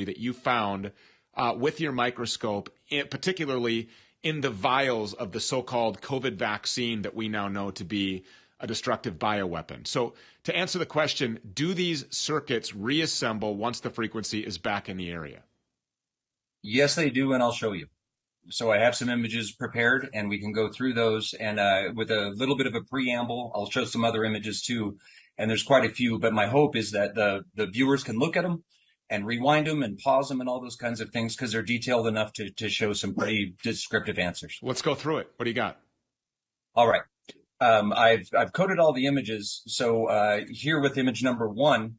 that you found with your microscope, particularly in the vials of the so-called COVID vaccine that we now know to be a destructive bioweapon. So to answer the question, do these circuits reassemble once the frequency is back in the area? Yes, they do, and I'll show you. So I have some images prepared, and we can go through those. And with a little bit of a preamble, I'll show some other images too. And there's quite a few, but my hope is that the viewers can look at them and rewind them and pause them and all those kinds of things because they're detailed enough to show some pretty descriptive answers. Let's go through it. What do you got? All right. I've coded all the images. So here with image number 1,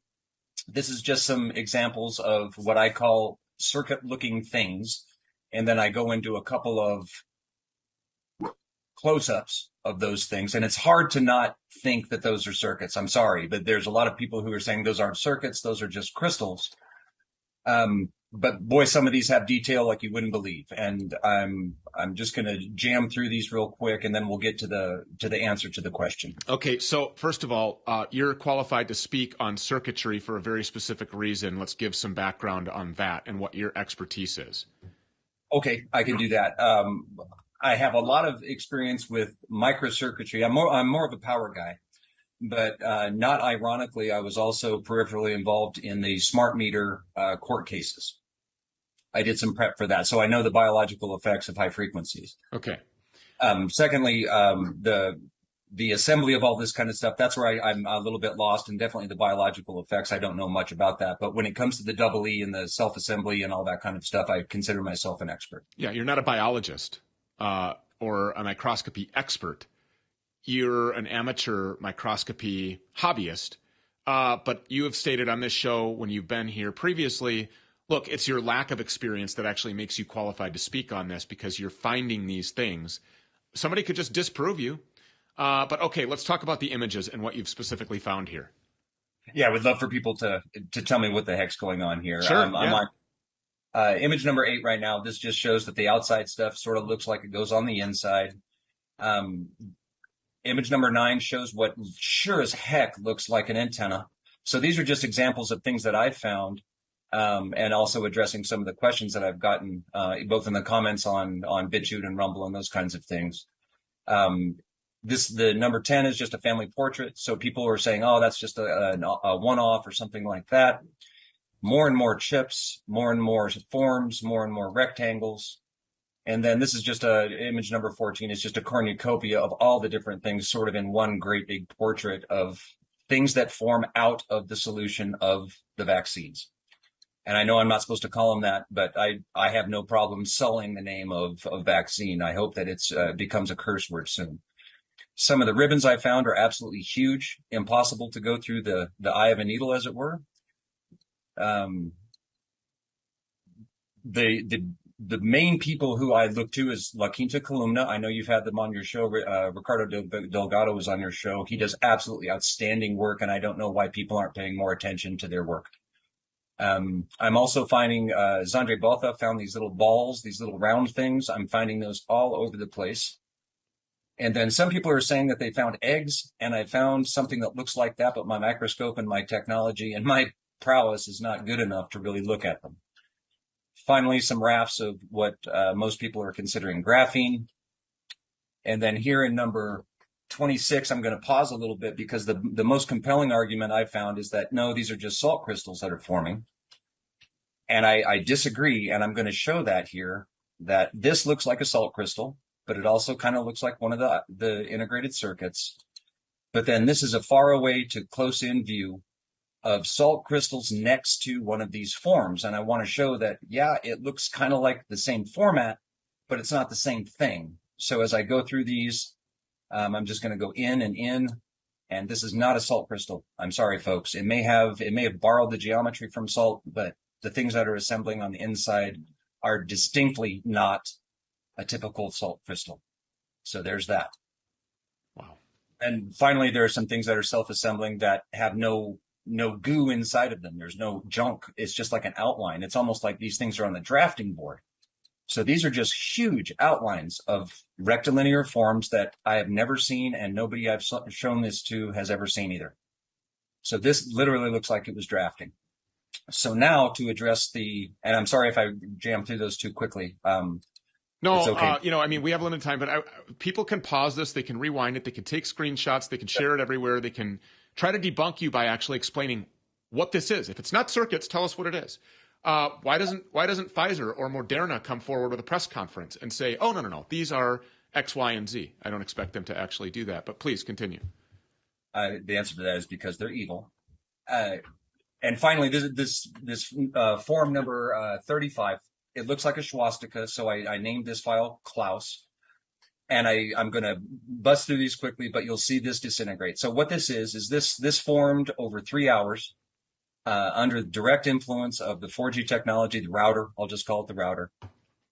this is just some examples of what I call circuit-looking things. And then I go into a couple of close-ups of those things. And it's hard to not think that those are circuits. I'm sorry, but there's a lot of people who are saying those aren't circuits, those are just crystals. But boy, some of these have detail like you wouldn't believe. And I'm just going to jam through these real quick, and then we'll get to the answer to the question. Okay, so first of all, you're qualified to speak on circuitry for a very specific reason. Let's give some background on that and what your expertise is. Okay, I can do that. I have a lot of experience with microcircuitry. I'm more of a power guy, but not ironically, I was also peripherally involved in the smart meter court cases. I did some prep for that, so I know the biological effects of high frequencies. Okay. Secondly, the assembly of all this kind of stuff, that's where I'm a little bit lost, and definitely the biological effects, I don't know much about that. But when it comes to the double E and the self-assembly and all that kind of stuff, I consider myself an expert. Yeah, you're not a biologist or a microscopy expert. You're an amateur microscopy hobbyist. But you have stated on this show when you've been here previously, look, it's your lack of experience that actually makes you qualified to speak on this because you're finding these things. Somebody could just disprove you. But okay, let's talk about the images and what you've specifically found here. Yeah, I would love for people to tell me what the heck's going on here. Sure. I'm on image number 8 right now. This just shows that the outside stuff sort of looks like it goes on the inside. Image number 9 shows what sure as heck looks like an antenna. So these are just examples of things that I've found, and also addressing some of the questions that I've gotten, both in the comments on BitChute and Rumble and those kinds of things. The number 10 is just a family portrait. So people are saying, oh, that's just a one-off or something like that. More and more chips, more and more forms, more and more rectangles. And then this is just image number 14. It's just a cornucopia of all the different things sort of in one great big portrait of things that form out of the solution of the vaccines. And I know I'm not supposed to call them that, but I have no problem sullying the name of vaccine. I hope that it's becomes a curse word soon. Some of the ribbons I found are absolutely huge, impossible to go through the eye of a needle, as it were. The main people who I look to is La Quinta Columna. I know you've had them on your show. Ricardo Delgado was on your show. He does absolutely outstanding work, and I don't know why people aren't paying more attention to their work. I'm also finding Xandre Botha found these little balls, these little round things. I'm finding those all over the place. And then some people are saying that they found eggs, and I found something that looks like that, but my microscope and my technology and my prowess is not good enough to really look at them. Finally, some rafts of what most people are considering graphene. And then here in number 26, I'm going to pause a little bit because the most compelling argument I found is that, no, these are just salt crystals that are forming. And I disagree, and I'm going to show that here, that this looks like a salt crystal, but it also kind of looks like one of the integrated circuits. But then this is a far away to close in view of salt crystals next to one of these forms. And I want to show that, yeah, it looks kind of like the same format, but it's not the same thing. So as I go through these, I'm just going to go in and in, and this is not a salt crystal. I'm sorry, folks. It may have borrowed the geometry from salt, but the things that are assembling on the inside are distinctly not a typical salt crystal. So there's that. Wow. And finally, there are some things that are self-assembling that have no goo inside of them. There's no junk. It's just like an outline. It's almost like these things are on the drafting board. So these are just huge outlines of rectilinear forms that I have never seen, and nobody I've shown this to has ever seen either. So this literally looks like it was drafting. So now to address and I'm sorry if I jammed through those too quickly. It's No, okay. I mean, we have limited time, but people can pause this. They can rewind it. They can take screenshots. They can share it everywhere. They can try to debunk you by actually explaining what this is. If it's not circuits, tell us what it is. Why doesn't Pfizer or Moderna come forward with a press conference and say, oh, no, these are X, Y, and Z? I don't expect them to actually do that, but please continue. The answer to that is because they're evil. Uh, and finally, this form number 35. It looks like a swastika, so I named this file Klaus. And I'm going to bust through these quickly, but you'll see this disintegrate. So what this is this formed over 3 hours under direct influence of the 4G technology, the router. I'll just call it the router.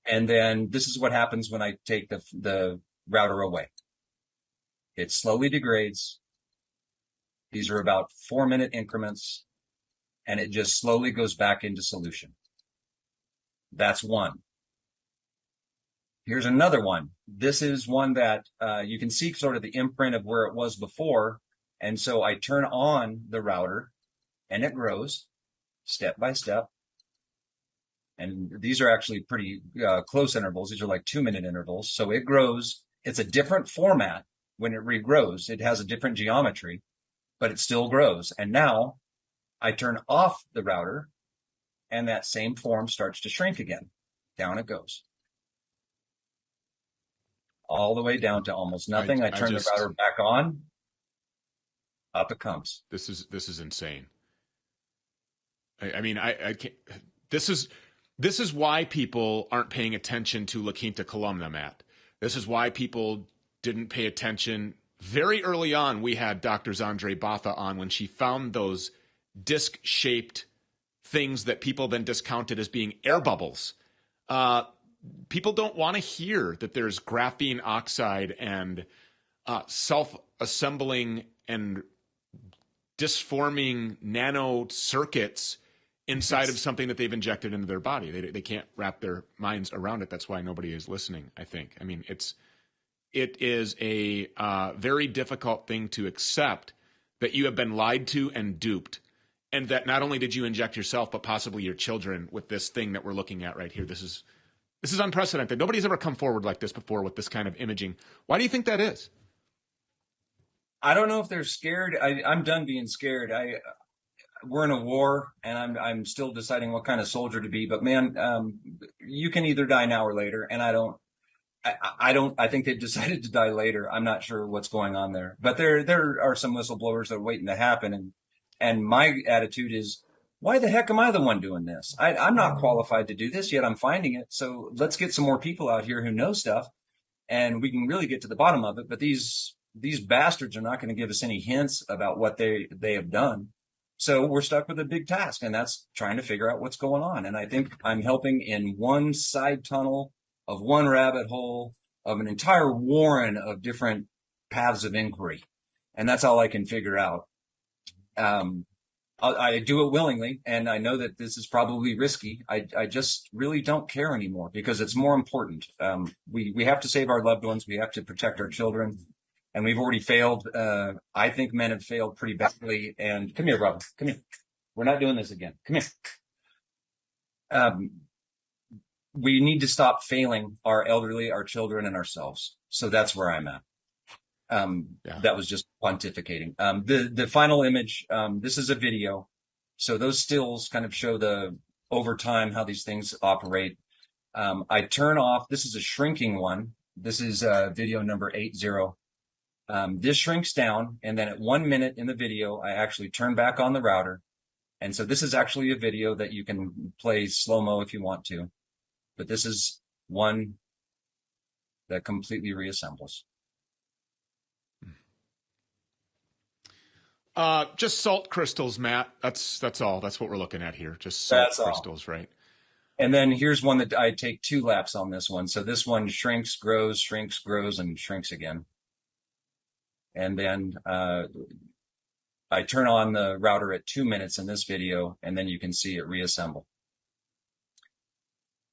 And then this is what happens when I take the router away. It slowly degrades. These are about 4-minute increments, and it just slowly goes back into solution. That's one. Here's another one. This is one that you can see sort of the imprint of where it was before. And so I turn on the router and it grows step by step. And these are actually pretty close intervals. These are like 2-minute intervals. So it grows. It's a different format when it regrows. It has a different geometry, but it still grows. And now I turn off the router and that same form starts to shrink again. Down it goes. All the way down to almost nothing. I turn the router back on. Up it comes. This is insane. I mean, I can't. This is why people aren't paying attention to La Quinta Columna, Matt. This is why people didn't pay attention. Very early on, we had Dr. Zandre Botha on when she found those disc-shaped things that people then discounted as being air bubbles. People don't want to hear that there's graphene oxide and self-assembling and disforming nano circuits inside of something that they've injected into their body. They can't wrap their minds around it. That's why nobody is listening, I think. I mean, it is a very difficult thing to accept that you have been lied to and duped, and that not only did you inject yourself, but possibly your children with this thing that we're looking at right here. This is unprecedented. Nobody's ever come forward like this before with this kind of imaging. Why do you think that is? I don't know if they're scared. I'm done being scared. We're in a war, and I'm still deciding what kind of soldier to be. But man, you can either die now or later, and I don't. I think they've decided to die later. I'm not sure what's going on there, but there are some whistleblowers that are waiting to happen, and my attitude is, why the heck am I the one doing this? I'm not qualified to do this, yet I'm finding it. So let's get some more people out here who know stuff, and we can really get to the bottom of it. But these bastards are not going to give us any hints about what they have done. So we're stuck with a big task, and that's trying to figure out what's going on. And I think I'm helping in one side tunnel of one rabbit hole of an entire warren of different paths of inquiry. And that's all I can figure out. I do it willingly, and I know that this is probably risky. I just really don't care anymore because it's more important. We have to save our loved ones. We have to protect our children. And we've already failed. I think men have failed pretty badly. And come here, brother. Come here. We're not doing this again. Come here. We need to stop failing our elderly, our children, and ourselves. So that's where I'm at. That was just pontificating. The final image, this is a video. So those stills kind of show over time how these things operate. I turn off, this is a shrinking one. This is video number 80. This shrinks down, and then at 1 minute in the video, I actually turn back on the router. And so this is actually a video that you can play slow-mo if you want to. But this is one that completely reassembles. Just salt crystals, Matt. That's all. That's what we're looking at here. Just salt crystals, right? And then here's one that I take 2 laps on this one. So this one shrinks, grows, and shrinks again. And then I turn on the router at 2 minutes in this video, and then you can see it reassemble.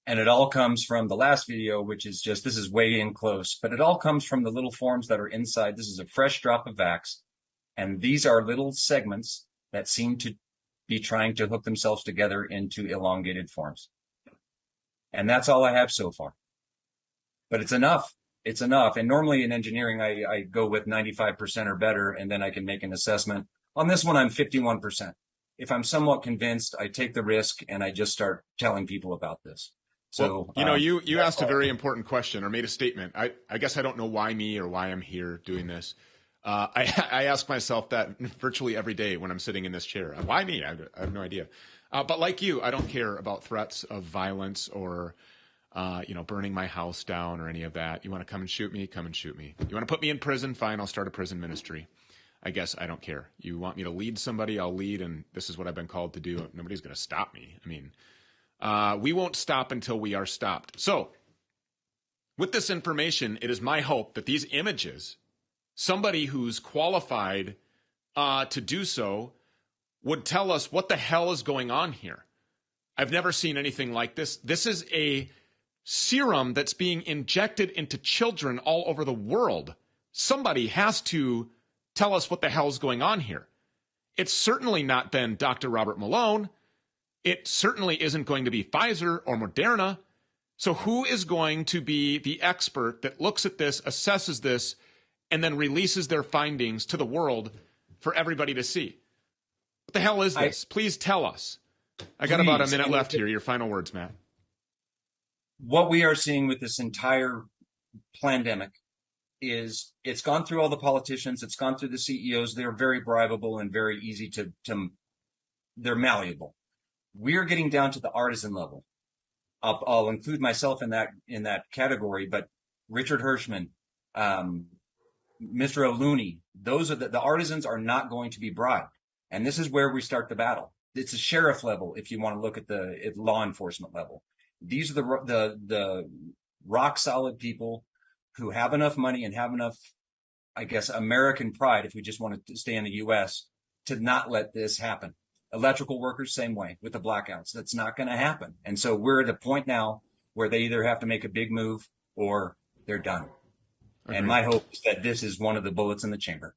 And it all comes from the last video, which is just, this is way in close, but it all comes from the little forms that are inside. This is a fresh drop of Vax. And these are little segments that seem to be trying to hook themselves together into elongated forms. And that's all I have so far. But it's enough. It's enough. And normally in engineering, I go with 95% or better, and then I can make an assessment. On this one, I'm 51%. If I'm somewhat convinced, I take the risk and I just start telling people about this. So, well, you asked a very important question or made a statement. I guess I don't know why me or why I'm here doing this. I ask myself that virtually every day when I'm sitting in this chair. Why me? I have no idea. But like you, I don't care about threats of violence or, burning my house down or any of that. You want to come and shoot me? Come and shoot me. You want to put me in prison? Fine, I'll start a prison ministry. I guess I don't care. You want me to lead somebody? I'll lead, and this is what I've been called to do. Nobody's going to stop me. I mean, we won't stop until we are stopped. So, with this information, it is my hope that these images, somebody who's qualified to do so, would tell us what the hell is going on here. I've never seen anything like this. This is a serum that's being injected into children all over the world. Somebody has to tell us what the hell is going on here. It's certainly not been Dr. Robert Malone. It certainly isn't going to be Pfizer or Moderna. So who is going to be the expert that looks at this, assesses this, and then releases their findings to the world for everybody to see? What the hell is this? Please tell us. I got about a minute left here. Your final words, Matt. What we are seeing with this entire pandemic is it's gone through all the politicians. It's gone through the CEOs. They're very bribable and very easy to they're malleable. We're getting down to the artisan level. I'll include myself in that category, but Richard Hirschman, Mr. O'Looney, those are the artisans are not going to be bribed. And this is where we start the battle. It's a sheriff level if you want to look at at law enforcement level. These are the rock solid people who have enough money and have enough, I guess, American pride, if we just want to stay in the U.S., to not let this happen. Electrical workers, same way with the blackouts. That's not going to happen. And so we're at a point now where they either have to make a big move or they're done. Okay. And my hope is that this is one of the bullets in the chamber.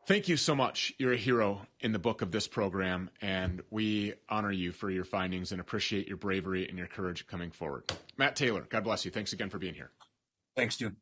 Thank you so much. You're a hero in the book of this program, and we honor you for your findings and appreciate your bravery and your courage coming forward. Matt Taylor, God bless you. Thanks again for being here. Thanks, Stu.